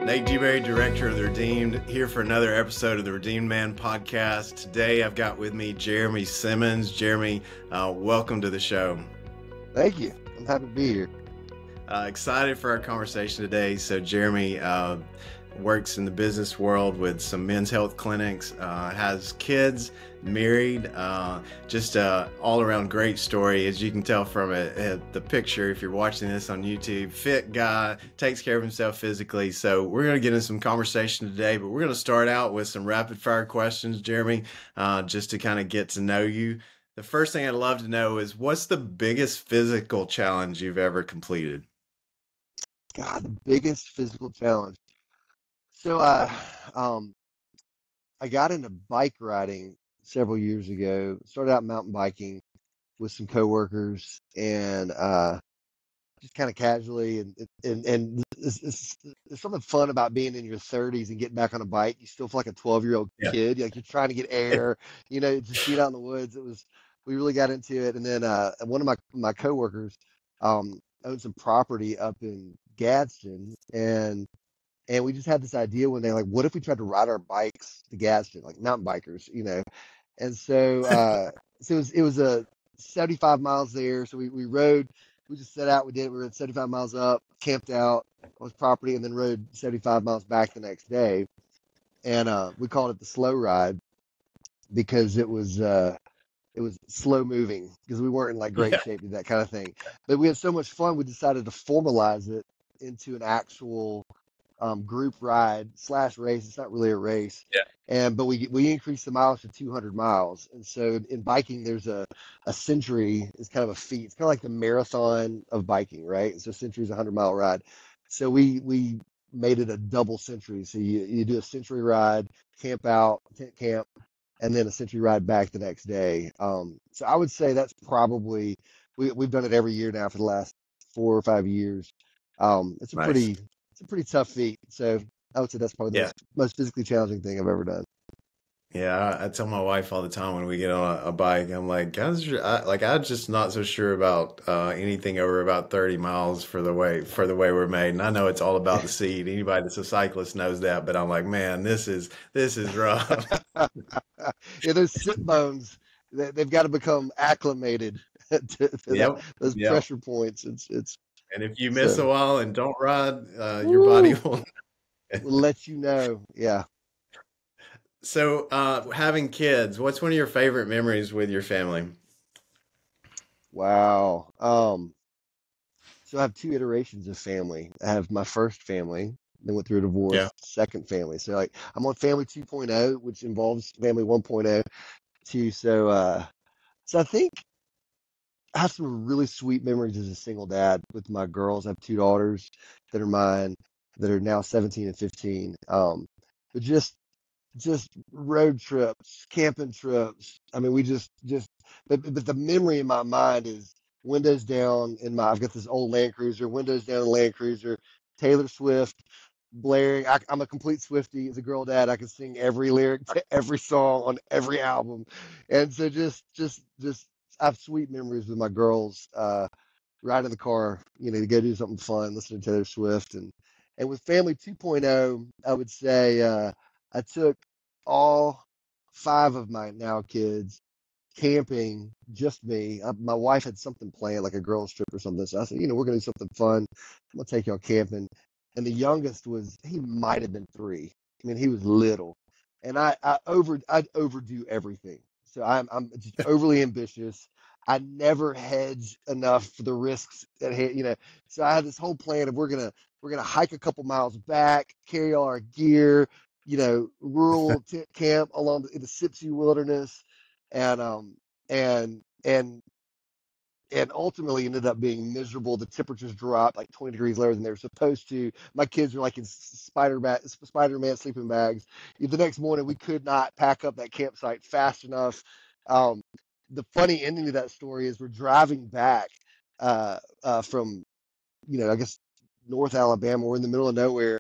Nate Dewberry, director of The Redeemed, here for another episode of the Redeemed Man podcast. Today I've got with me Jeremy Simmons. Jeremy, welcome to the show. Thank you. I'm happy to be here. Excited for our conversation today. So Jeremy works in the business world with some men's health clinics, has kids, married, just all around great story. As you can tell from the picture, if you're watching this on YouTube, fit guy, takes care of himself physically. So we're going to get into some conversation today, but we're going to start out with some rapid fire questions, Jeremy, just to kind of get to know you. The first thing I'd love to know is, what's the biggest physical challenge you've ever completed? God, the biggest physical challenge. So I got into bike riding several years ago. Started out mountain biking with some coworkers and just kind of casually and there's something fun about being in your 30s and getting back on a bike. You still feel like a 12-year-old kid. Like you're trying to get air, just being out in the woods. We really got into it. And then one of my coworkers owned some property up in Gadsden, and we just had this idea one day, like, what if we tried to ride our bikes to Gadsden, like mountain bikers, And so it was a 75 miles there. So we rode, we just set out, we rode 75 miles up, camped out on his property, and then rode 75 miles back the next day. And we called it the slow ride because it was slow moving, because we weren't in like great shape to that kind of thing. But we had so much fun, we decided to formalize it into an actual group ride / race. It's not really a race. But we increased the miles to 200 miles. And so in biking, there's a century is kind of a feat. It's kind of like the marathon of biking, right? So century is a 100-mile ride. So we made it a double century. So you do a century ride, camp out, tent camp, and then a century ride back the next day. So I would say that's probably, we've done it every year now for the last 4 or 5 years. It's a Nice. pretty tough feat. So I would say that's probably the most physically challenging thing I've ever done. Yeah, I tell my wife all the time when we get on a bike, I'm like, I'm just not so sure about anything over about 30 miles for the way we're made. And I know it's all about the seat. Anybody that's a cyclist knows that, but I'm like, man, this is rough. Yeah, those sit bones, they've got to become acclimated to those pressure points. It's And if you miss a while and don't ride, your body will let you know. Yeah. So, having kids, what's one of your favorite memories with your family? Wow. So I have 2 iterations of family. I have my first family, then went through a divorce, second family. So like I'm on family 2.0, which involves family 1.0 too. So I think I have some really sweet memories as a single dad with my girls. I have 2 daughters that are mine that are now 17 and 15. But just road trips, camping trips. I mean, we just but the memory in my mind is windows down I've got this old Land Cruiser, windows down in Land Cruiser, Taylor Swift blaring. I'm a complete Swiftie. As a girl dad, I can sing every lyric to every song on every album. And so just I have sweet memories with my girls, riding in the car, to go do something fun, listening to Taylor Swift. And with family 2.0, I would say I took all 5 of my now kids camping, just me. My wife had something planned, like a girls trip or something. So I said, we're going to do something fun. I'm going to take y'all camping. And the youngest he might have been 3. I mean, he was little. And I'd overdo everything. So I'm just overly ambitious. I never hedge enough for the risks at hand, So I had this whole plan of we're gonna hike a couple miles back, carry all our gear, rural tent camp along the Sipsey Wilderness, and and and and ultimately ended up being miserable. The temperatures dropped like 20 degrees lower than they were supposed to. My kids were like in Spider-Man sleeping bags. The next morning, we could not pack up that campsite fast enough. The funny ending to that story is we're driving back from, I guess, North Alabama. We're in the middle of nowhere.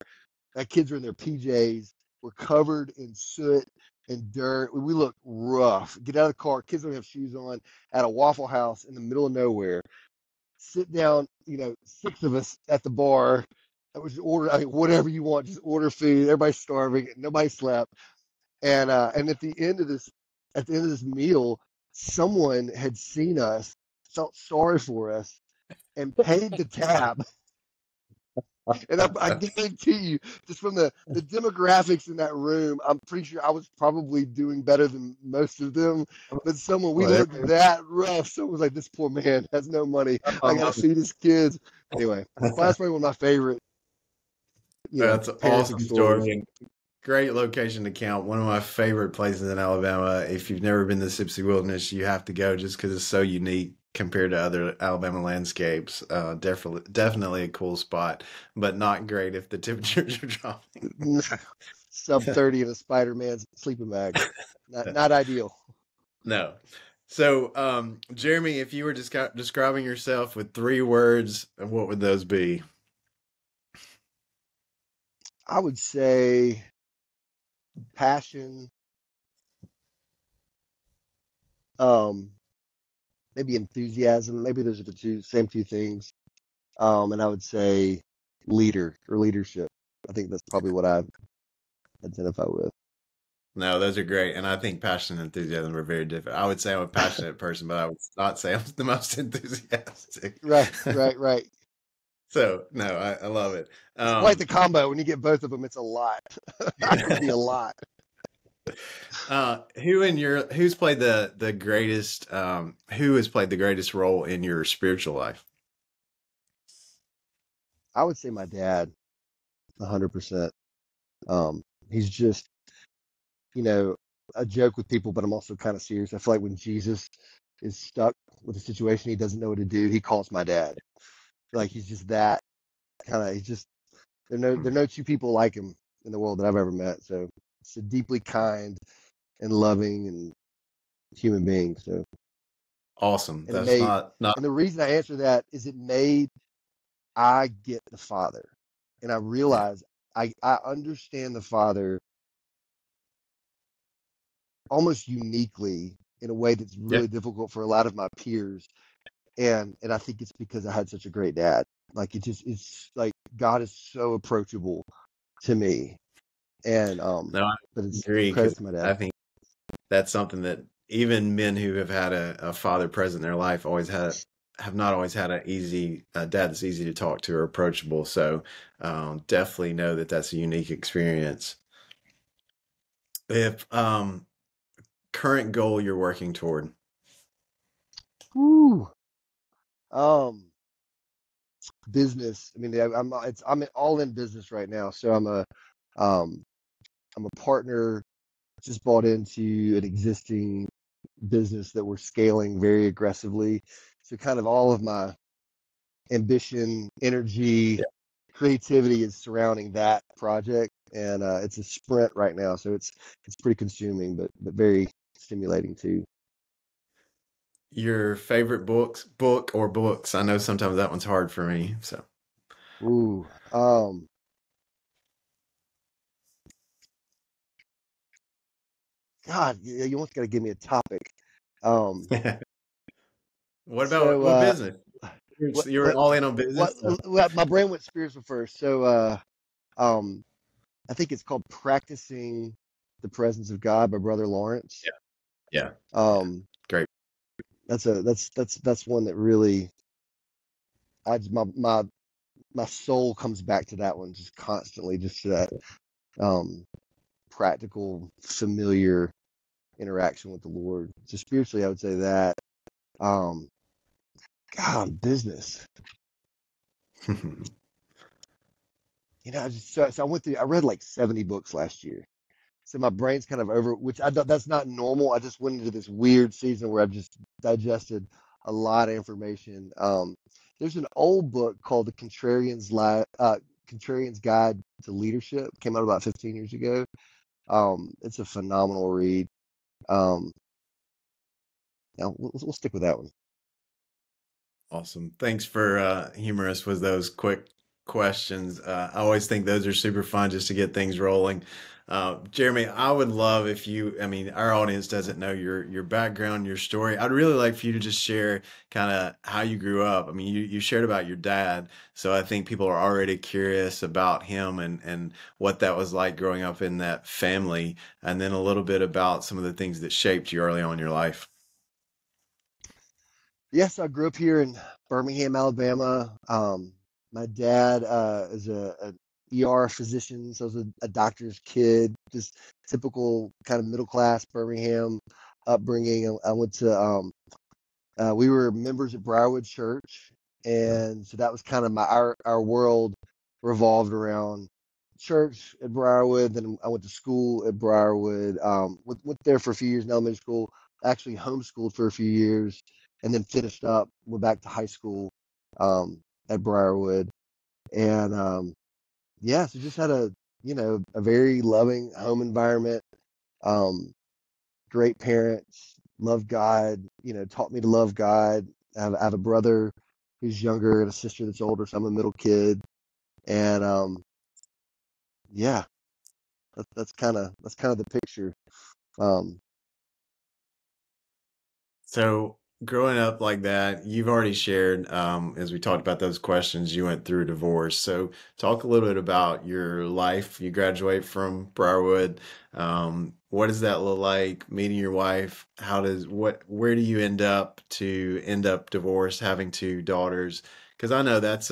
My kids are in their PJs. We're covered in soot and dirt. We look rough. Get out of the car. Kids don't have shoes on, at a Waffle House in the middle of nowhere. Sit down, 6 of us at the bar, I was order, I mean, whatever you want, just order food. Everybody's starving. Nobody slept. And at the end of this meal, someone had seen us, felt sorry for us, and paid the tab. And I guarantee you, just from the demographics in that room, I'm pretty sure I was probably doing better than most of them. But someone, we looked Whatever. that rough. Someone was like, this poor man has no money. I got to feed his kids. Anyway, well, that's probably one of my favorite, That's an parenting awesome stories. story. Great location to count. One of my favorite places in Alabama. If you've never been to the Sipsey Wilderness, you have to go just because it's so unique compared to other Alabama landscapes. Definitely a cool spot, but not great if the temperatures are dropping. Sub 30 in a Spider-Man's sleeping bag. Not ideal. No. So, Jeremy, if you were describing yourself with three words, what would those be? I would say passion, um, maybe enthusiasm. Maybe those are the same two things. And I would say leader or leadership. I think that's probably what I identify with. No, those are great. And I think passion and enthusiasm are very different. I would say I'm a passionate person, but I would not say I'm the most enthusiastic. Right, right, right. So, no, I love it. It's quite the combo. When you get both of them, it's a lot. It can be a lot. Who's played the greatest who has played the greatest role in your spiritual life? I would say my dad, 100%. He's just, you know, a joke with people, but I'm also kind of serious. I feel like when Jesus is stuck with a situation he doesn't know what to do, he calls my dad. Like he's just that kind of. He's just there are no two people like him in the world that I've ever met. So it's a deeply kind and loving and human being. So Awesome. and it That's made not and the reason I answer that is it made I get the Father, and I yeah. realize I understand the Father almost uniquely in a way that's Yeah. really difficult for a lot of my peers. And I think it's because I had such a great dad. Like it's like God is so approachable to me. And No, I but it's agree credit because to my dad. I think that's something that even men who have had a father present in their life always have not always had a dad that's easy to talk to or approachable. So definitely know that that's a unique experience. If current goal you're working toward. Woo. Um, business. I mean, I'm all in business right now. So um I'm a partner. Just bought into an existing business that we're scaling very aggressively. So kind of all of my ambition, energy, creativity is surrounding that project, and it's a sprint right now. So it's pretty consuming, but very stimulating too. Your favorite book or books? I know sometimes that one's hard for me. So, Ooh, God, you almost got to give me a topic. Um, what about so what business? what You're all in on business? So, what my brain went spiritual first. So um, I think it's called Practicing the Presence of God by Brother Lawrence. yeah, yeah, yeah. Um, Great. that's one that really my soul comes back to that one just constantly, just to that um practical, familiar interaction with the Lord. So spiritually, I would say that. Um, God, business. So I went through. I read like 70 books last year. So my brain's kind of over, which I don't, that's not normal. I just went into this weird season where I've just digested a lot of information. There's an old book called The Contrarian's Guide to Leadership. Came out about 15 years ago. It's a phenomenal read. Um, we'll stick with that one. Awesome. Thanks for humoring us with those quick questions. I always think those are super fun just to get things rolling. Jeremy, I would love if you, I mean, our audience doesn't know your background, your story. I'd really like for you to just share kind of how you grew up. I mean, you shared about your dad, so I think people are already curious about him and what that was like growing up in that family, and then a little bit about some of the things that shaped you early on in your life. Yes, I grew up here in Birmingham, Alabama. My dad is a ER physician, so I was a doctor's kid, just typical kind of middle class Birmingham upbringing. I went to we were members at Briarwood Church, and so that was kind of our world revolved around church at Briarwood. Then I went to school at Briarwood. Went there for a few years in elementary school. Actually homeschooled for a few years, and then finished up. Went back to high school at Briarwood, and yeah, so just had a very loving home environment. Um, Great parents, love God, taught me to love God. I have a brother who's younger and a sister that's older, so I'm a middle kid. And yeah, that's kind of the picture. Um, So, growing up like that, you've already shared, as we talked about those questions, you went through divorce. So, talk a little bit about your life. You graduate from Briarwood. What does that look like? Meeting your wife? Where do you end up divorced, having two daughters? Because I know that's,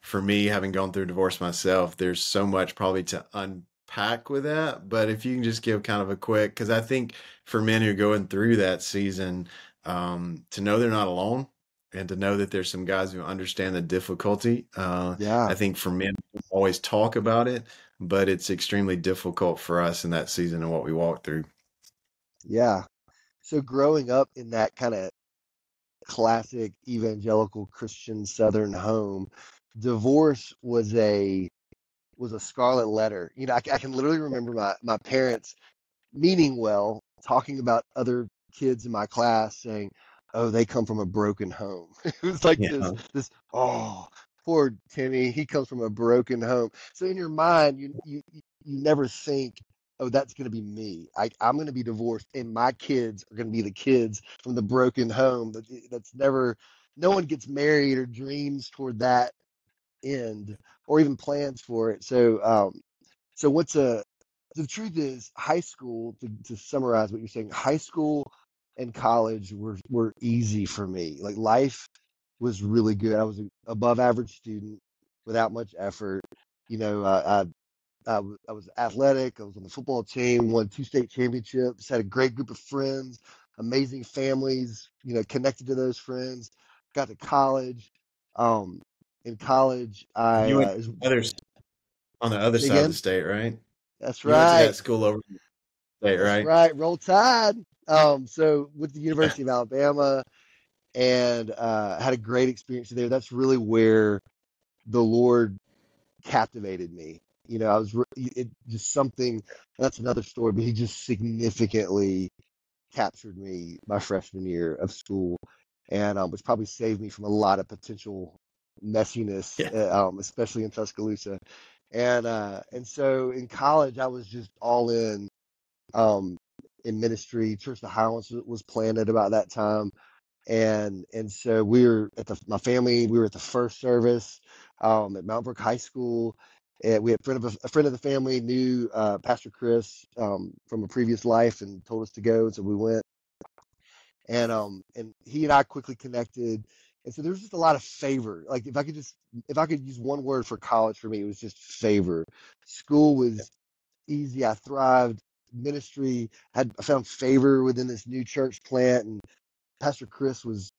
for me, having gone through divorce myself, there's so much probably to unpack with that. But if you can just give kind of a quick, because I think for men who are going through that season, to know they're not alone and to know that there's some guys who understand the difficulty. yeah, I think for men, we always talk about it, but it's extremely difficult for us in that season and what we walk through. yeah. So growing up in that kind of classic evangelical Christian Southern home, divorce was a scarlet letter. I can literally remember my parents meaning well, talking about other kids in my class saying, "Oh, they come from a broken home." It was like Yeah. oh, poor Timmy, he comes from a broken home. So in your mind, you never think, "Oh, that's going to be me. I'm going to be divorced, and my kids are going to be the kids from the broken home." That's never. No one gets married or dreams toward that end, or even plans for it. So what's a the truth is, high school, to summarize what you're saying, high school and college were easy for me. Like life was really good. I was an above average student without much effort. You know, I was athletic. I was on the football team, won two state championships, had a great group of friends, amazing families, connected to those friends. Got to college. Um, in college, You went is, on the other say side of the again, state, right? that's You went to right. that school over the state, That's right? right. Roll Tide. So with the University of Alabama, and had a great experience there. That's really where the Lord captivated me. I was it just something. That's another story, but He just significantly captured me my freshman year of school, and which probably saved me from a lot of potential messiness, Yeah. especially in Tuscaloosa. And so in college, I was just all um, in ministry. Church of the Highlands was planted about that time, and so we were at my family. We were at the first service at Mount Brook High School. And we had a friend of the family knew Pastor Chris from a previous life and told us to go, so we went. And he and I quickly connected. And so there was just a lot of favor. Like if I could use one word for college for me, it was just favor. School was easy. I thrived. Ministry I found favor within this new church plant, and Pastor Chris was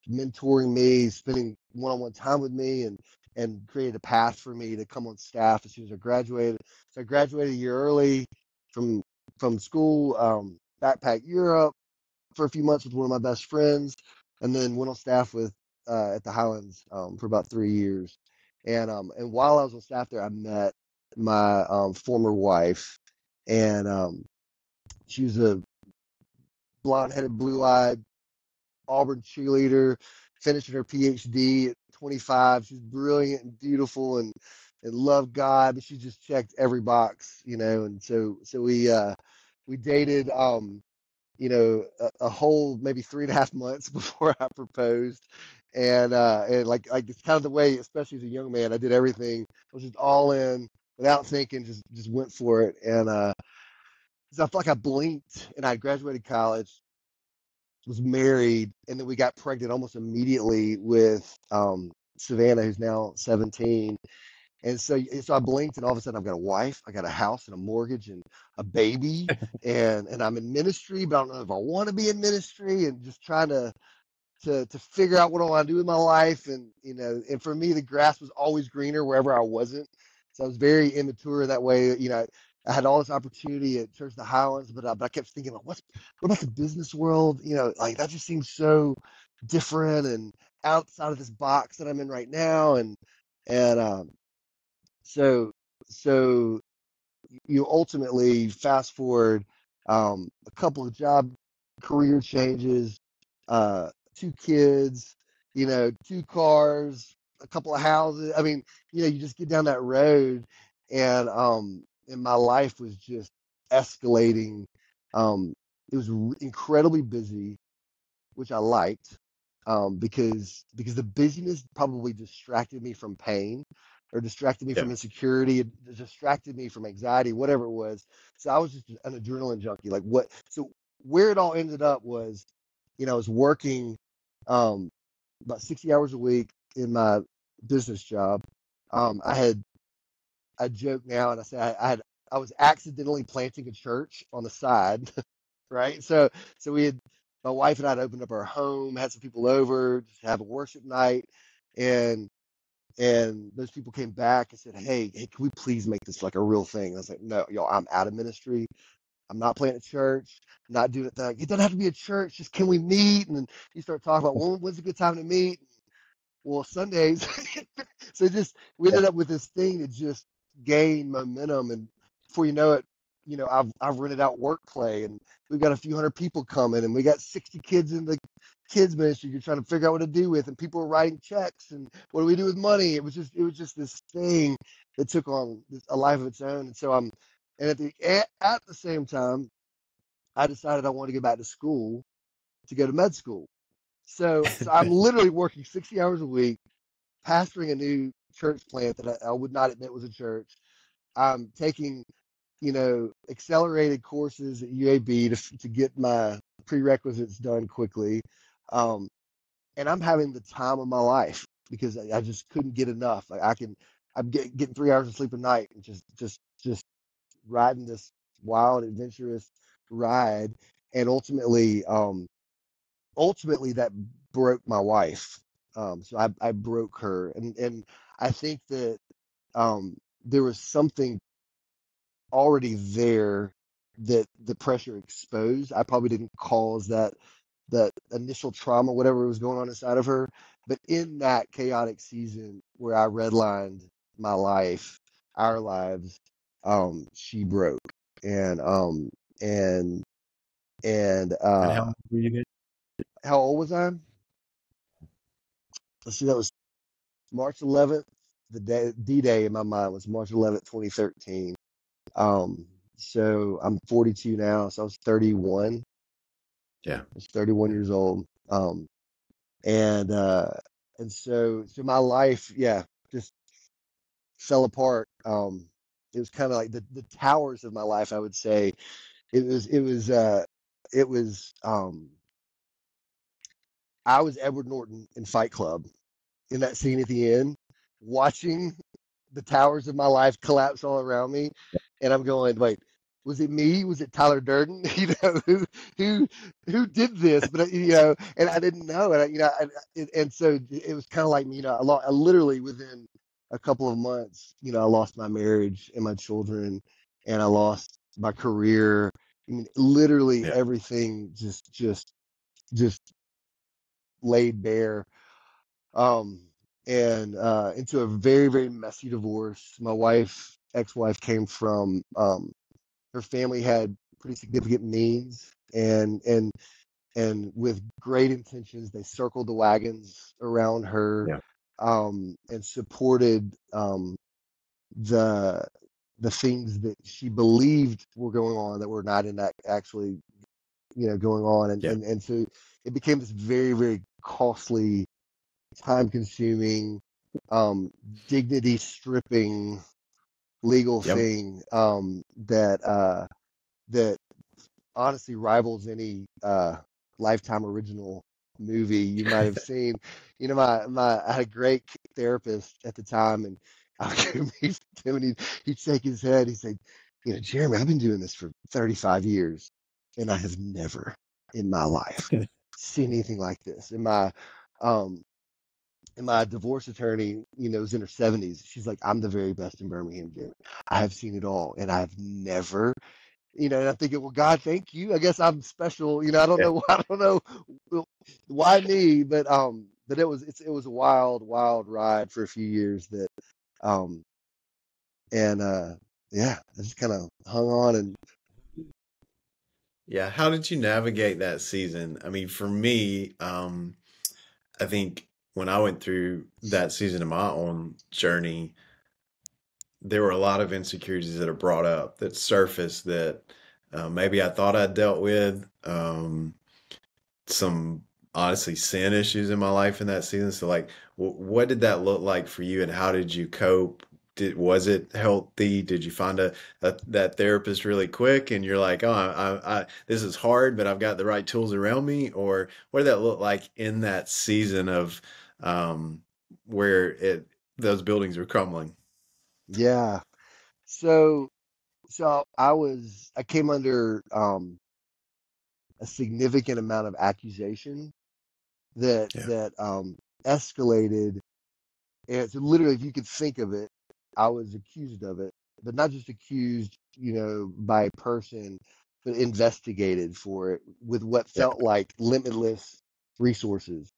mentoring me, spending one-on-one time with me, and created a path for me to come on staff as soon as I graduated. So I graduated a year early from school, backpacked Europe for a few months with one of my best friends, and then went on staff with at the Highlands for about 3 years. And while I was on staff there, I met my former wife, and she was a blonde-headed, blue-eyed Auburn cheerleader, finishing her PhD at 25. She's brilliant and beautiful, and and loved God, but she just checked every box, and so we dated a whole maybe 3.5 months before I proposed. And like it's kind of the way, especially as a young man, I did everything. I was just all in without thinking, just went for it. And so I felt like I blinked and I graduated college, was married, and then we got pregnant almost immediately with Savannah, who's now 17. And so I blinked, and all of a sudden I've got a wife, I got a house and a mortgage and a baby, and I'm in ministry, but I don't know if I want to be in ministry, and just trying to figure out what I want to do with my life. And for me, the grass was always greener wherever I wasn't. So I was very immature that way. I had all this opportunity at Church of the Highlands, but I kept thinking, like, what about the business world? Like that just seems so different and outside of this box that I'm in right now. And so so you ultimately fast forward a couple of job career changes, two kids, 2 cars, a couple of houses. I mean, you just get down that road, and my life was just escalating. It was incredibly busy, which I liked, because the busyness probably distracted me from pain, or distracted me Yeah. from insecurity, it distracted me from anxiety, whatever it was. So I was just an adrenaline junkie. Like what? So where it all ended up was, I was working about 60 hours a week in my business job. I joke now and I say I was accidentally planting a church on the side, right? So my wife and I had opened up our home, had some people over, just have a worship night, and and those people came back and said, hey, can we please make this like a real thing? And I was like, no, y'all, I'm out of ministry. I'm not planting a church. I'm not doing it. Like, it doesn't have to be a church. Just can we meet? And then you start talking about, well, when's a good time to meet? Well, Sundays. So just we Yeah. ended up with this thing that just gained momentum, and before you know it, I've rented out work play, and we've got a few hundred people coming, and we got 60 kids in the kids ministry you're trying to figure out what to do with, and people are writing checks, and what do we do with money? It was just this thing that took on a life of its own. And at the same time, I decided I wanted to go back to school, to go to med school. So I'm literally working 60 hours a week, pastoring a new church plant that I would not admit was a church. I'm taking, accelerated courses at UAB to get my prerequisites done quickly. Um, and I'm having the time of my life because I just couldn't get enough. Like I'm getting 3 hours of sleep a night, and just riding this wild, adventurous ride. And ultimately that broke my wife. So I broke her, and I think that there was something already there that the pressure exposed. I probably didn't cause that initial trauma, whatever was going on inside of her, but in that chaotic season where I redlined my life, our lives, she broke, and and and And how old were you? how old was I? Let's see, that was March 11th. The day D-Day in my mind was March 11th, 2013. Um, so I'm 42 now, so I was 31. Yeah. I was 31 years old. And so my life, yeah, just fell apart. It was kind of like the towers of my life, I would say. It was I was Edward Norton in Fight Club, in that scene at the end, watching the towers of my life collapse all around me, and I'm going, wait, was it me? Was it Tyler Durden? Who who did this? But and I didn't know, and and so it was kind of like me. I literally within a couple of months, I lost my marriage and my children, and I lost my career. I mean, literally Yeah. everything just laid bare, um, and into a very, very messy divorce. My ex-wife, came from, her family had pretty significant means, and with great intentions, they circled the wagons around her, Yeah. and supported. the the things that she believed were going on that were not in that actually, going on, and Yeah. so it became this very, very costly, time consuming, dignity stripping legal Yep. thing, that honestly rivals any Lifetime original movie you might have seen. I had a great therapist at the time, and I would meet him, and he'd shake his head. He'd say, Jeremy, I've been doing this for 35 years, and I have never in my life seen anything like this. Um, and my divorce attorney, was in her 70s. She's like, I'm the very best in Birmingham, Jeremy. I have seen it all, and I've never, and I'm thinking, well, God, thank you. I guess I'm special. I don't Yeah. know. I don't know why me, but it was a wild, wild ride for a few years um, and yeah, I just kind of hung on and Yeah. How did you navigate that season? I mean, for me, I think when I went through that season of my own journey, there were a lot of insecurities that are brought up that surfaced that maybe I thought I'd dealt with. Some honestly sin issues in my life in that season. So, like, what did that look like for you, and how did you cope? Was it healthy? Did you find that therapist really quick, and you're like, oh, this is hard, but I've got the right tools around me? Or what did that look like in that season of um, where those buildings were crumbling? yeah. So I came under a significant amount of accusation that Yeah, escalated. And so literally, if you could think of it, I was accused of it, but not just accused, by a person, but investigated for it with what yeah, felt like limitless resources.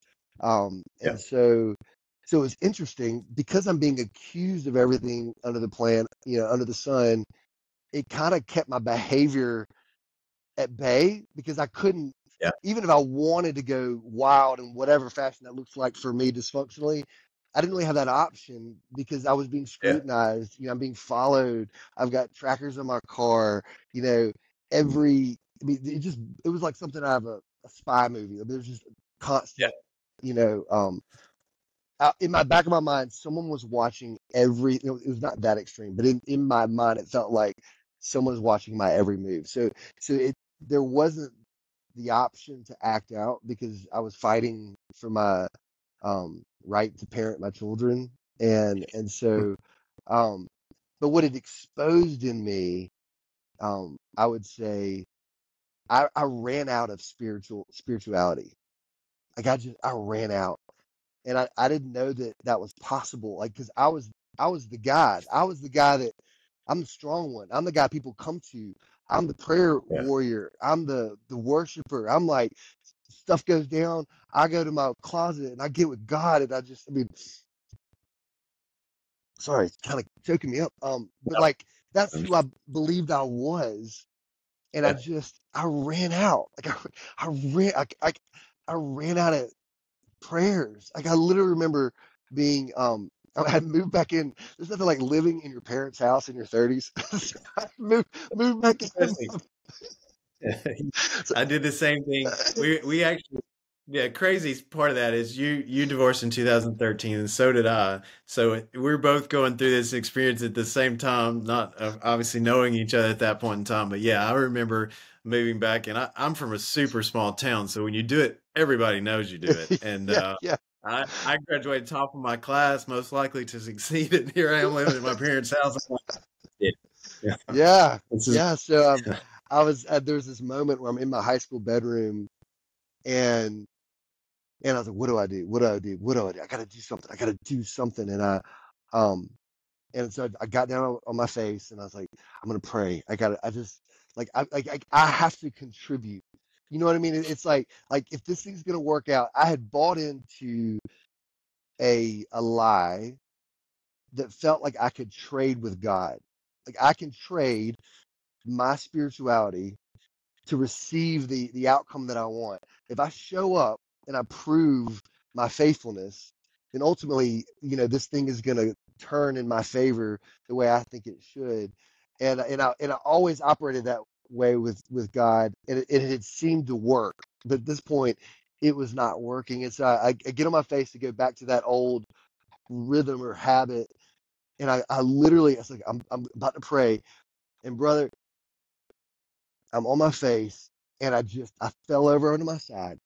yeah, And so it was interesting because I'm being accused of everything under the plan, under the sun. It kind of kept my behavior at bay because I couldn't, yeah, even if I wanted to go wild in whatever fashion that looks like for me dysfunctionally, I didn't really have that option because I was being yeah, scrutinized. I'm being followed. I've got trackers on my car. You know, every, I mean, it was like something out of a spy movie. There's just yeah, constant, you know, in my back of my mind, someone was watching every. It was not that extreme, but in my mind, it felt like someone was watching my every move. So there wasn't the option to act out because I was fighting for my right to parent my children, and so, um, but what it exposed in me, I would say, I ran out of spirituality. Like I ran out, and I didn't know that that was possible. Like, because I was the guy. I was the guy that I'm the strong one. I'm the guy people come to. I'm the prayer yeah. warrior. I'm the worshiper. I'm like, stuff goes down. I go to my closet and I get with God, and I mean, sorry, it's kind of choking me up. But like that's who I believed I was, and Yeah, I ran out. Like I ran I ran out of prayers. Like I literally remember being I had moved back in. There's nothing like living in your parents' house in your 30s. So I moved back in. crazy. I did the same thing. We actually, yeah, crazy part of that is you divorced in 2013, and so did I. So we're both going through this experience at the same time, not obviously knowing each other at that point in time. But yeah, I remember moving back, and I'm from a super small town, so when you do it, everybody knows you do it. And Yeah, yeah. I graduated top of my class, most likely to succeed, and here I am living at my parents' house. I'm like, yeah, yeah, Yeah, this is yeah. So there was this moment where I'm in my high school bedroom, and I was like, what do I do? What do I do? What do I do? I got to do something. I got to do something. Um, and so I got down on my face and I was like, I'm gonna pray. I just I have to contribute. You know what I mean? It's like if this thing's gonna work out, I had bought into a lie that felt like I could trade with God. Like I can trade my spirituality to receive the outcome that I want. If I show up and I prove my faithfulness, then ultimately, this thing is gonna turn in my favor the way I think it should. And I always operated that way with God, and it had seemed to work. But at this point, it was not working. And so I get on my face to go back to that old rhythm or habit. And I literally, I was like, I'm about to pray. And brother, I'm on my face, and I fell over onto my side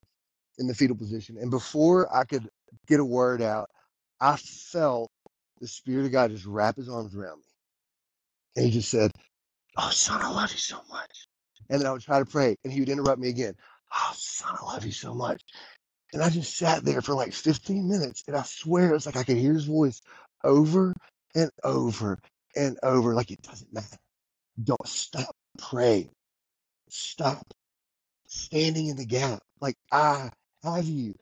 in the fetal position. And before I could get a word out, I felt the Spirit of God just wrap his arms around me. And he just said, "Oh, son, I love you so much." And then I would try to pray, and he would interrupt me again. "Oh, son, I love you so much." And I just sat there for like 15 minutes, and I swear it's like I could hear his voice over and over and over. Like, it doesn't matter. Don't stop praying. Stop standing in the gap. Like, I have you.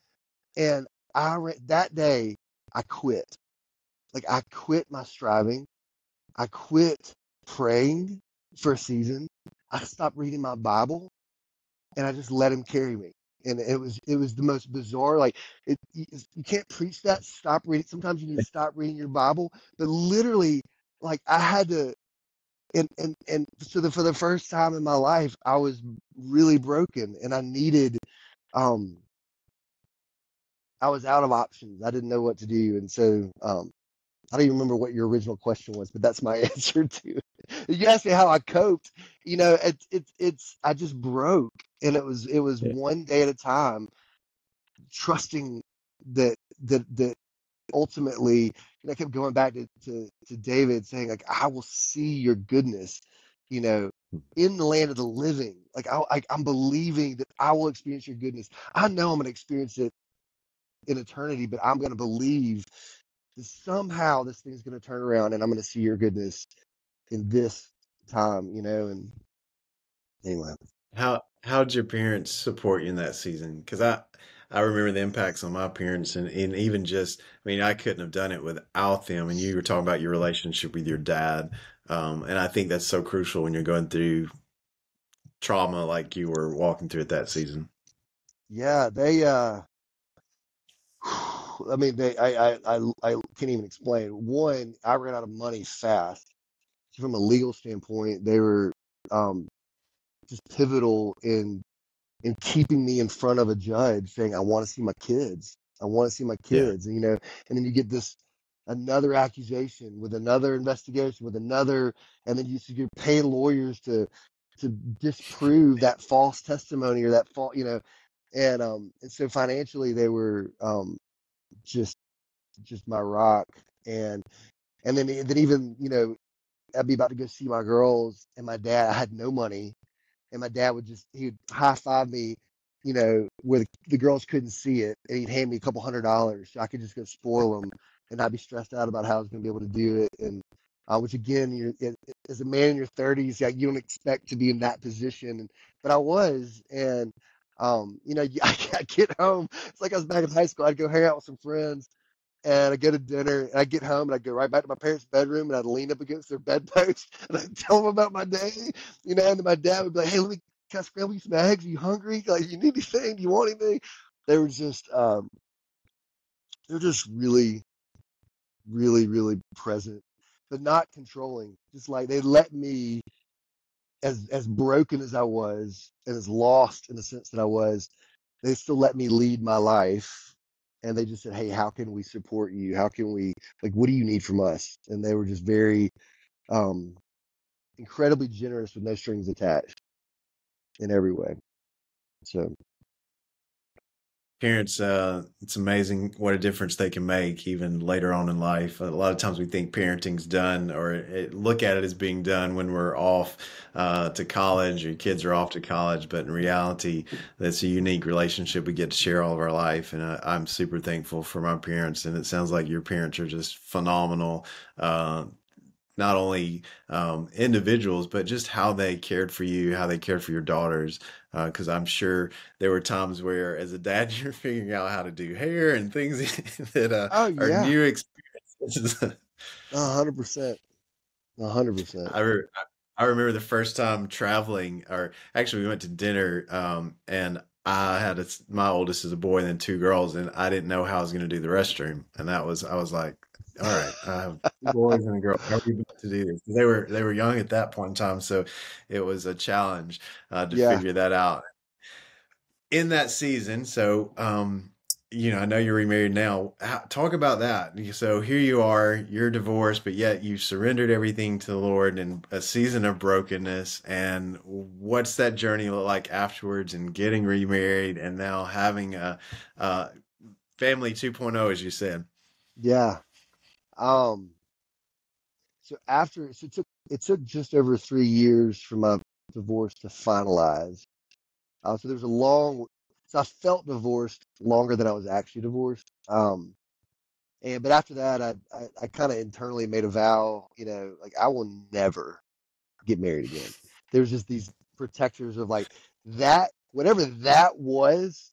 And that day, I quit. Like, I quit my striving. I quit praying for a season. I stopped reading my Bible, and I just let him carry me. And it was the most bizarre. Like, you can't preach that. Stop reading. Sometimes you need to stop reading your Bible. But literally, like, I had to. And so for the first time in my life, I was really broken, and I needed. Um, I was out of options. I didn't know what to do, and so I don't even remember what your original question was, but that's my answer to it. You asked me how I coped. It's I just broke, and it was Yeah. one day at a time, trusting that ultimately, and I kept going back to David saying, like, I will see your goodness, you know, in the land of the living. Like, I'm believing that I will experience your goodness. I know I'm going to experience it in eternity, but I'm going to believe that somehow this thing's going to turn around, and I'm going to see your goodness in this time. And anyway. How did your parents support you in that season? Because I remember the impacts on my parents, and even just, I mean, I couldn't have done it without them. And you were talking about your relationship with your dad, and I think that's so crucial when you're going through trauma like you were walking through at that season. Yeah, they I mean, I can't even explain. One, I ran out of money fast. From a legal standpoint, they were um, just pivotal in keeping me in front of a judge, saying, "I want to see my kids. I want to see my Yeah. kids." And then you get this another accusation with another investigation with another, and then you pay lawyers to disprove that false testimony or that false. And so financially they were just just my rock. And then even I'd be about to go see my girls, and my dad, I had no money, and my dad he'd high five me, where the girls couldn't see it, and he'd hand me a couple $100 so I could just go spoil them, and I'd be stressed out about how I was going to be able to do it. And which again, as a man in your 30s, like, you don't expect to be in that position, but I was. And I get home, it's like I was back in high school. I'd go hang out with some friends, and I go to dinner, and I get home, and I go right back to my parents' bedroom, and I'd lean up against their bedpost, and I'd tell them about my day, and then my dad would be like, "Hey, can I scramble you some eggs? Are you hungry? Like, you need anything? Do you want anything?" They were just, they're just really, really, really present, but not controlling. Just like they let me, as broken as I was, and as lost in the sense that I was, they still let me lead my life. And they just said, "Hey, how can we support you? How can we, like, what do you need from us?" And they were just very, um, incredibly generous with no strings attached in every way. So, Parents, it's amazing what a difference they can make even later on in life. A lot of times we think parenting's done, or look at it as being done when we're off to college, or kids are off to college. But in reality, that's a unique relationship we get to share all of our life. And I'm super thankful for my parents. And it sounds like your parents are just phenomenal. Not only individuals, but just how they cared for you, how they cared for your daughters. Because I'm sure there were times where, as a dad, you're figuring out how to do hair and things that oh are yeah, new experiences. 100%, 100%. I, re- I remember the first time traveling, or actually, we went to dinner, and I had my oldest is a boy and then two girls, and I didn't know how I was going to do the restroom, and I was like, All right, I have two boys and a girl. How are we about to do this? They were young at that point in time, so it was a challenge to Yeah, figure that out. In that season, so I know you're remarried now. Talk about that. So here you are, you're divorced, but yet you surrendered everything to the Lord in a season of brokenness. And what's that journey look like afterwards, and getting remarried, and now having a family 2.0, as you said? yeah. Um, so it took just over 3 years for my divorce to finalize. So there was a long, so I felt divorced longer than I was actually divorced. But after that, I kind of internally made a vow, like I will never get married again. There's just these protectors of like that, whatever that was.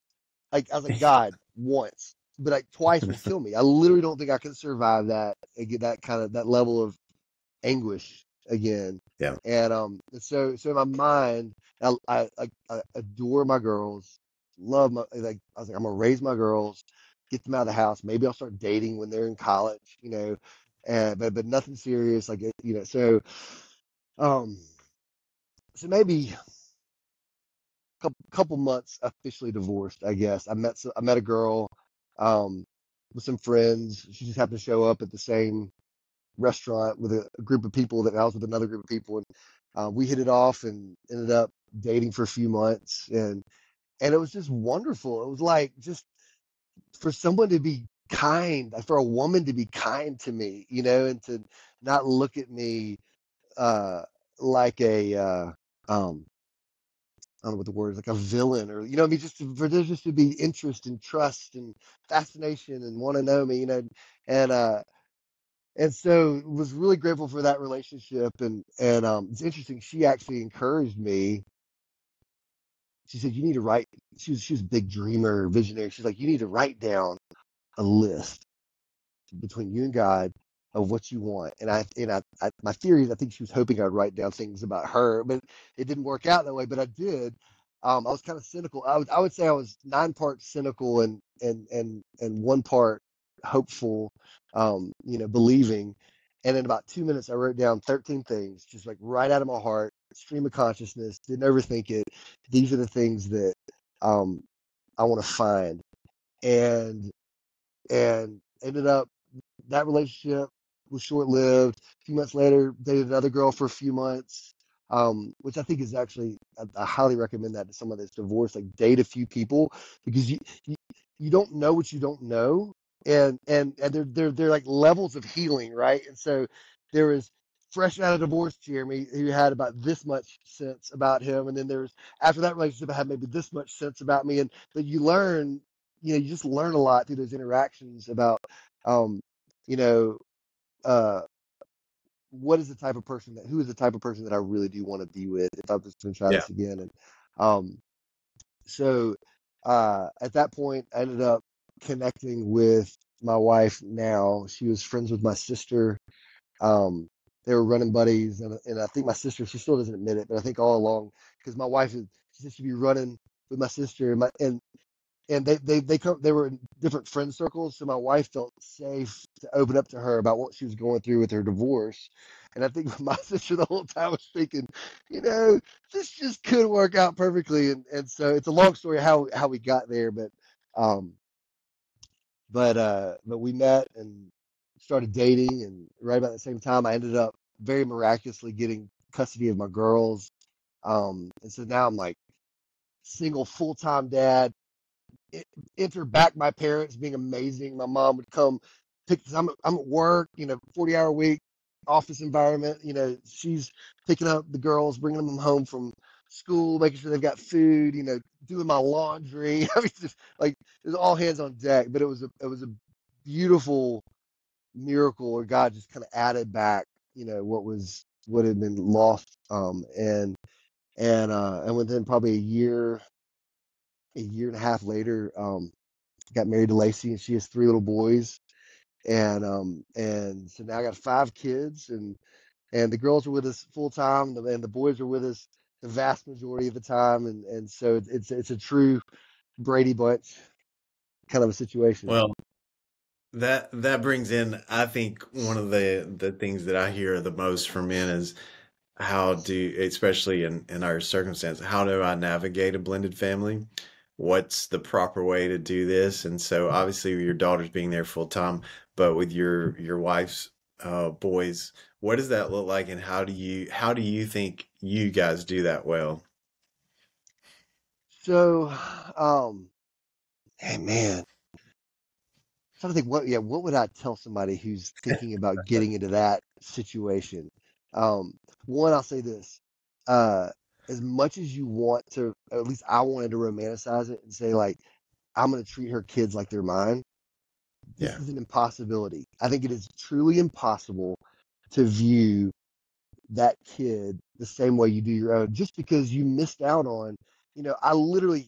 Like I was like, God, once, but like twice will kill me. I literally don't think I can survive that and get that kind of that level of anguish again. Yeah, And so in my mind, I adore my girls, love my like. I was like, I'm gonna raise my girls, get them out of the house. Maybe I'll start dating when they're in college, and but nothing serious, like um, so maybe couple months officially divorced, I guess. I met a girl, um, with some friends. She just happened to show up at the same restaurant with a group of people that I was with another group of people, and we hit it off and ended up dating for a few months, and it was just wonderful. It was like just for someone to be kind, for a woman to be kind to me, and to not look at me uh, like a um, I don't know what the word is, like a villain, or what I mean, for there just to be interest and trust and fascination and want to know me, and and so was really grateful for that relationship. And it's interesting. She actually encouraged me. She said, "You need to write." She was a big dreamer, visionary. She's like, "You need to write down a list between you and God of what you want." And my theory is I think she was hoping I'd write down things about her, but it didn't work out that way. But I did. I was kind of cynical. I would say I was 9 parts cynical and 1 part hopeful, believing. And in about 2 minutes, I wrote down 13 things, just like right out of my heart, stream of consciousness. Didn't overthink it. These are the things that um, I want to find, and and ended up that relationship was short lived. A few months later, dated another girl for a few months, which I think is actually, I highly recommend that to someone that's divorced. Like, date a few people because you, you don't know what you don't know. And they're like levels of healing, right? And so there was fresh out of divorce Jeremy who had about this much sense about him. And then there's after that relationship, I had maybe this much sense about me. And but you learn, you just learn a lot through those interactions about um, you know, uh, what is the type of person who is the type of person that I really do want to be with if I was going to try yeah. this again. And um, so at that point, I ended up connecting with my wife now. She was friends with my sister. Um, they were running buddies, and I think my sister, she still doesn't admit it, but I think all along, because my wife she said she'd be running with my sister, and they were in different friend circles, so my wife felt safe to open up to her about what she was going through with her divorce. And I think my sister the whole time was thinking, you know this just could work out perfectly. And so it's a long story how we got there, um but we met and started dating, and right about the same time I ended up very miraculously getting custody of my girls. And so now I'm like single full-time dad. Enter back my parents being amazing. My mom would come pick. I'm at work, 40-hour week, office environment. She's picking up the girls, bringing them home from school, making sure they've got food. Doing my laundry. I mean, just like it was all hands on deck. But it was a beautiful miracle where God just kind of added back, what had been lost. And within probably a year and a half later, got married to Lacey, and she has 3 little boys. And so now I got 5 kids, and the girls are with us full time, and the boys are with us the vast majority of the time, and so it's a true Brady Bunch kind of a situation. Well, That brings in, I think, one of the things that I hear the most from men is how do, especially in our circumstance, how do I navigate a blended family? What's the proper way to do this? And so obviously your daughter's being there full time, but with your wife's boys, what does that look like, and how do you think you guys do that well? So, um, hey man, trying to think what would I tell somebody who's thinking about getting into that situation? Um, One, I'll say this. Uh, as much as you want to, or at least I wanted to romanticize it and say like, I'm going to treat her kids like they're mine. This Yeah, is an impossibility. I think it is truly impossible to view that kid the same way you do your own just because you missed out on, I literally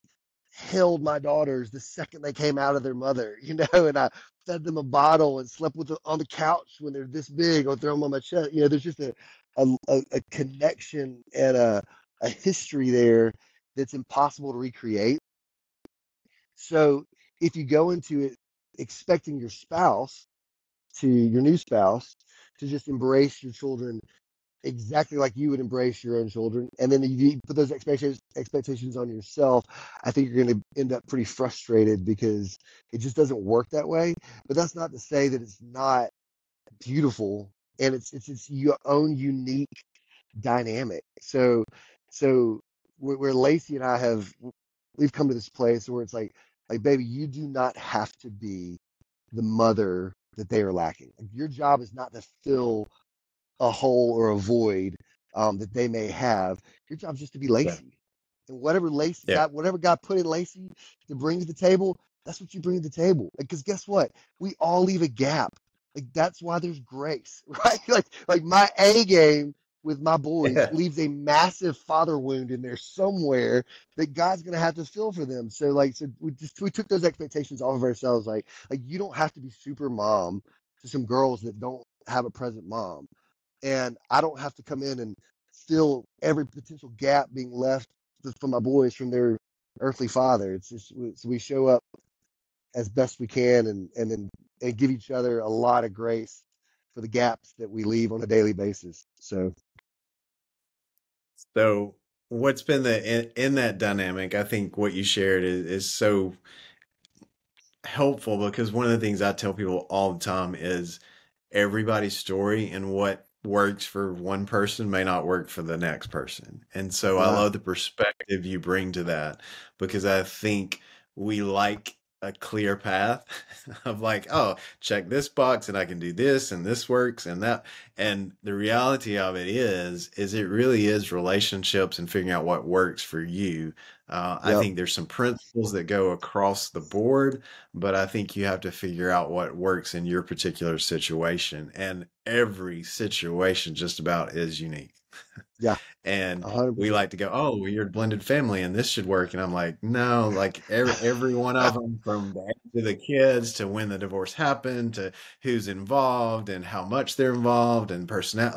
held my daughters the second they came out of their mother, and I fed them a bottle and slept with them on the couch when they're this big or throw them on my chest. There's just a connection and a history there that's impossible to recreate. So if you go into it expecting your new spouse to just embrace your children exactly like you would embrace your own children, and then you put those expectations on yourself, I think you're going to end up pretty frustrated because it just doesn't work that way. But that's not to say that it's not beautiful, and it's your own unique dynamic. So where Lacey and I we've come to this place where it's like baby, you do not have to be the mother that they are lacking. Like, your job is not to fill a hole or a void that they may have. Your job is just to be yeah, Lacey. And yeah, whatever God put in Lacey to bring to the table, that's what you bring to the table. Because guess what? We all leave a gap. Like that's why there's grace, right? Like my A game with my boys yeah. leaves a massive father wound in there somewhere that God's gonna have to fill for them. So we took those expectations off of ourselves. Like you don't have to be super mom to some girls that don't have a present mom, and I don't have to come in and fill every potential gap being left for my boys from their earthly father. It's just so we show up as best we can, and give each other a lot of grace for the gaps that we leave on a daily basis. So So what's been in that dynamic? I think what you shared is so helpful, because one of the things I tell people all the time is everybody's story and what works for one person may not work for the next person. And so I yeah, love the perspective you bring to that, because I think we like a clear path of like, oh, check this box and I can do this and this works and that. And the reality of it is it really is relationships and figuring out what works for you. I yep, think there's some principles that go across the board, but I think you have to figure out what works in your particular situation. And every situation just about is unique. yeah, And 100%. we like to go, oh, well, you're a blended family and this should work. And I'm like, no, like every one of them, from the age of the kids to when the divorce happened to who's involved and how much they're involved and personality,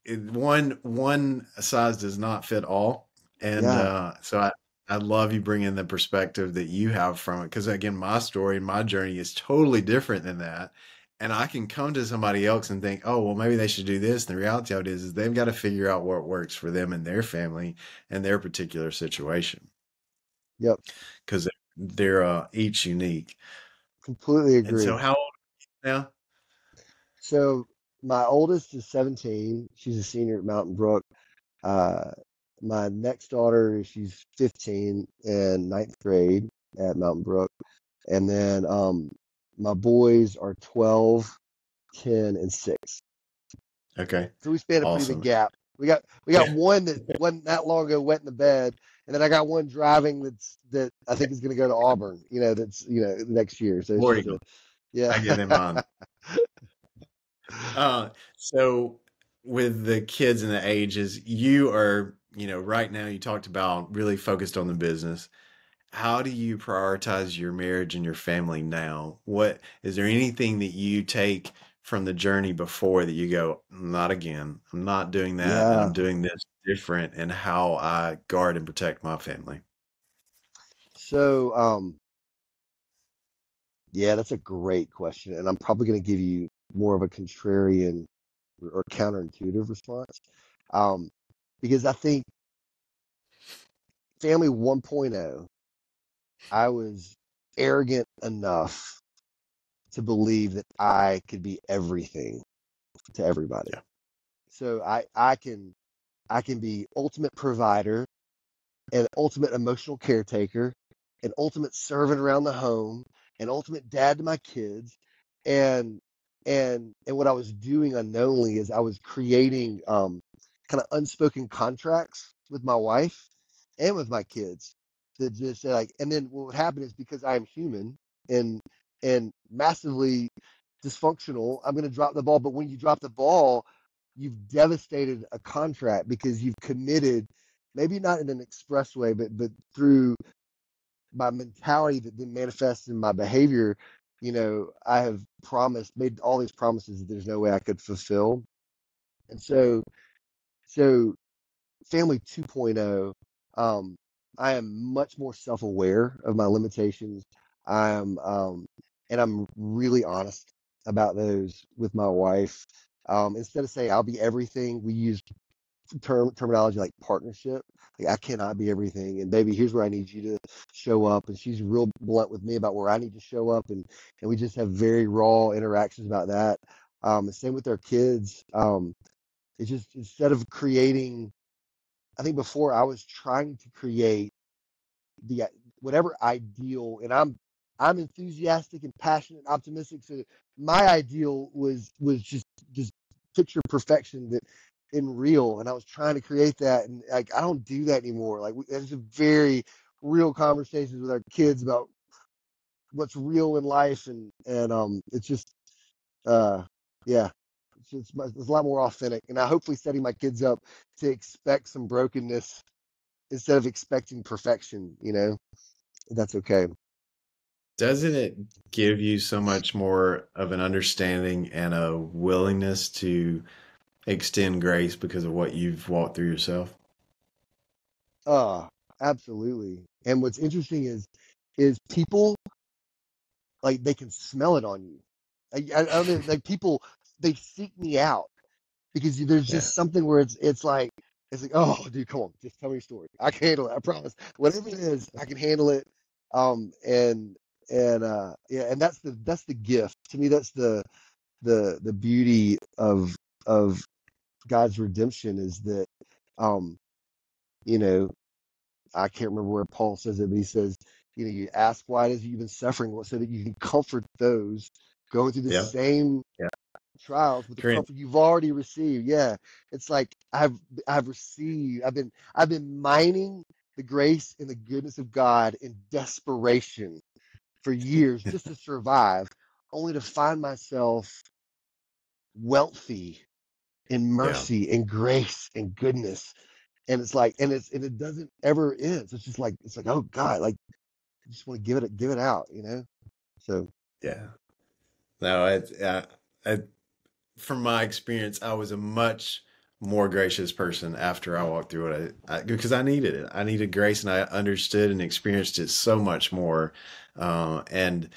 like one size does not fit all. And Yeah, so I love you bringing the perspective that you have from it. Because again, my story and my journey is totally different than that. And I can come to somebody else and think, oh, well, maybe they should do this. And the reality of it is they've got to figure out what works for them and their family and their particular situation, yep, because they're each unique. completely And so, agree. how old now? So my oldest is 17. She's a senior at Mountain Brook. Uh, my next daughter, she's 15 in ninth grade at Mountain Brook. And then my boys are 12, 10, and 6. Okay, So we span a pretty big awesome. gap. We got Yeah, one that wasn't that long ago wet in the bed, and then I got one driving that I think is going to go to Auburn. That's next year. So it's War just Eagle. a yeah. I get them on. So with the kids and the ages, you are, right now you talked about really focused on the business. How do you prioritize your marriage and your family now? What is there anything that you take from the journey before that you go, not again. I'm not doing that, and I'm Yeah. doing this different in how I guard and protect my family. So Yeah, that's a great question, and I'm probably going to give you more of a contrarian or counterintuitive response, um, because I think family 1.0, I was arrogant enough to believe that I could be everything to everybody. Yeah. So I can be ultimate provider, an ultimate emotional caretaker, an ultimate servant around the home, an ultimate dad to my kids, and and what I was doing unknowingly is I was creating kind of unspoken contracts with my wife and with my kids that just say like, and then what would happen is because I am human and massively dysfunctional, I'm going to drop the ball. But when you drop the ball, you've devastated a contract because you've committed, maybe not in an express way, but through my mentality that then manifests in my behavior. I have made all these promises that there's no way I could fulfill. And so family 2.0, um, I am much more self-aware of my limitations. I am, and I'm really honest about those with my wife. Instead of saying I'll be everything, we use terminology like partnership. Like I cannot be everything, and baby, here's where I need you to show up. And she's real blunt with me about where I need to show up, and we just have very raw interactions about that. And same with our kids. It's just instead of creating, I think before I was trying to create the whatever ideal, and I'm enthusiastic and passionate and optimistic. So my ideal was just picture perfection that in real, and I was trying to create that, and like I don't do that anymore. Like there's a very real conversations with our kids about what's real in life, and it's just uh yeah. It's a lot more authentic, and I hopefully setting my kids up to expect some brokenness instead of expecting perfection. That's okay. Doesn't it give you so much more of an understanding and a willingness to extend grace because of what you've walked through yourself? Uh, Absolutely. And what's interesting is people like they can smell it on you. I don't know, like people they seek me out because there's Yeah. just something where it's like, oh dude, come on, just tell me your story. I can handle it, I promise. Whatever it is, I can handle it. And yeah, and that's the gift. To me, that's the beauty of God's redemption is that um, you know, I can't remember where Paul says it, but he says, you ask why it is you've been suffering, so that you can comfort those going through the Yeah. same Yeah. trials with the Trent. comfort you've already received. Yeah, it's like I've received. I've been mining the grace and the goodness of God in desperation for years just to survive, only to find myself wealthy in Yeah. mercy and grace and goodness. And it's like, and it doesn't ever end. So it's like, oh God, like I just want to give it out. So Yeah. No, from my experience, I was a much more gracious person after I walked through it. Because I needed it. I needed grace, and I understood and experienced it so much more. And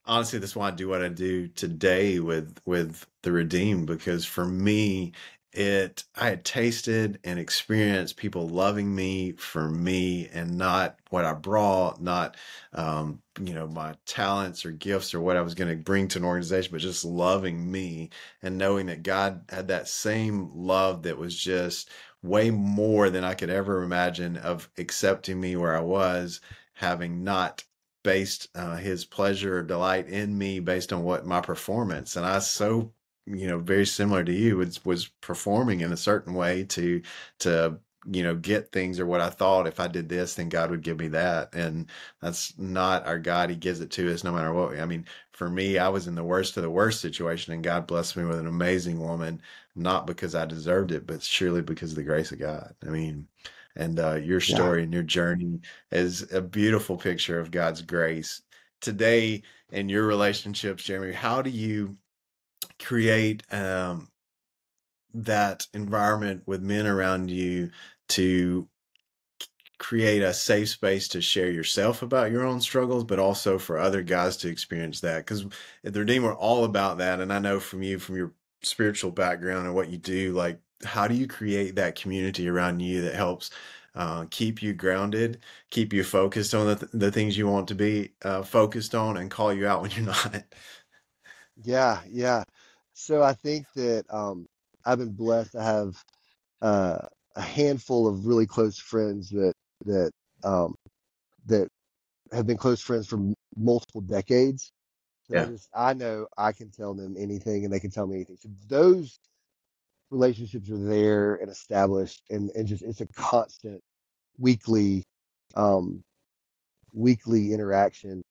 honestly, that's why I do what I do today with the redeemed, because for me, I had tasted and experienced people loving me for me and not what I brought, not my talents or gifts or what I was going to bring to an organization, but just loving me and knowing that God had that same love that was just way more than I could ever imagine, of accepting me where I was, having not based his pleasure or delight in me based on what my performance. And I so, very similar to you, was performing in a certain way to get things, or what I thought if I did this, then God would give me that. And that's not our God. He gives it to us no matter what. I mean, for me, I was in the worst of the worst situation, and God blessed me with an amazing woman, not because I deserved it, but surely because of the grace of God. I mean, and your yeah, story and your journey is a beautiful picture of God's grace. Today, in your relationships, Jeremy, how do you create that environment with men around you to create a safe space to share yourself about your own struggles, but also for other guys to experience that. Because the Redeemer all about that. And I know from you, from your spiritual background and what you do, like, how do you create that community around you that helps keep you grounded, keep you focused on the things you want to be focused on, and call you out when you're not? Yeah, yeah. So I think that I've been blessed to have uh, a handful of really close friends that um, that have been close friends for multiple decades. That Yeah. I know I can tell them anything and they can tell me anything. So those relationships are there and established, and just it's a constant weekly um, weekly interaction.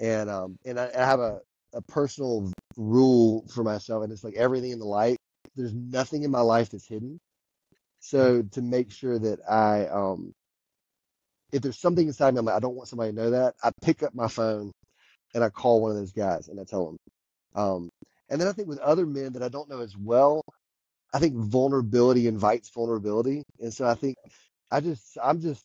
And I have a personal rule for myself, and it's like everything in the light. There's nothing in my life that's hidden. So to make sure that if there's something inside me, I'm like, I don't want somebody to know that. I pick up my phone and I call one of those guys and I tell them. Um, and then I think with other men that I don't know as well, I think vulnerability invites vulnerability, and so I think I'm just,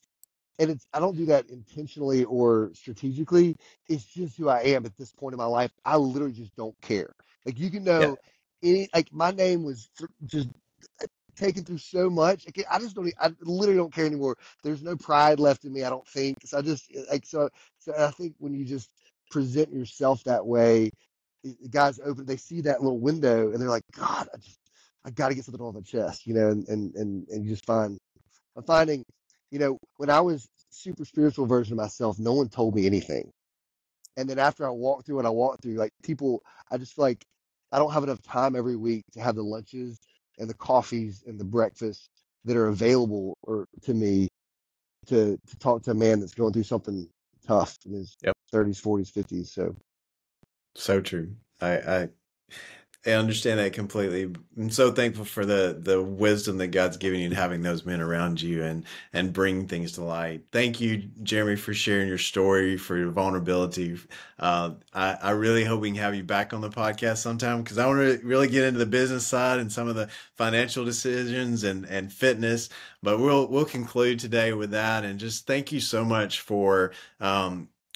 and it's I don't do that intentionally or strategically. It's just who I am at this point in my life. I literally just don't care. Like you can Yeah. know any like my name was just taken through so much. Like, I just don't. I literally don't care anymore. There's no pride left in me. I don't think. So I just like so. So I think when you just present yourself that way, the guys open. They see that little window and they're like, God, I got to get something off my chest, and you just I'm finding, when I was super spiritual version of myself, no one told me anything. And then after I walk through what I walk through, like people, I just feel like I don't have enough time every week to have the lunches and the coffees and the breakfasts that are available or to me to talk to a man that's going through something tough in his Yep. 30s, 40s, 50s. So So true. I understand that completely. I'm so thankful for the wisdom that God's giving you and having those men around you and bringing things to light. Thank you, Jeremy, for sharing your story, for your vulnerability. I really hope we can have you back on the podcast sometime because I want to really get into the business side and some of the financial decisions and fitness. But we'll conclude today with that. And just thank you so much for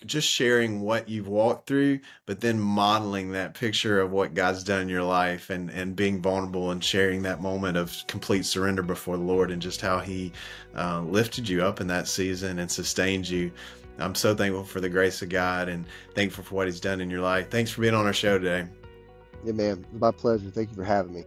just sharing what you've walked through, but then modeling that picture of what God's done in your life and being vulnerable and sharing that moment of complete surrender before the Lord and just how He lifted you up in that season and sustained you. I'm so thankful for the grace of God and thankful for what He's done in your life. Thanks for being on our show today. yeah, man, it was my pleasure. Thank you for having me.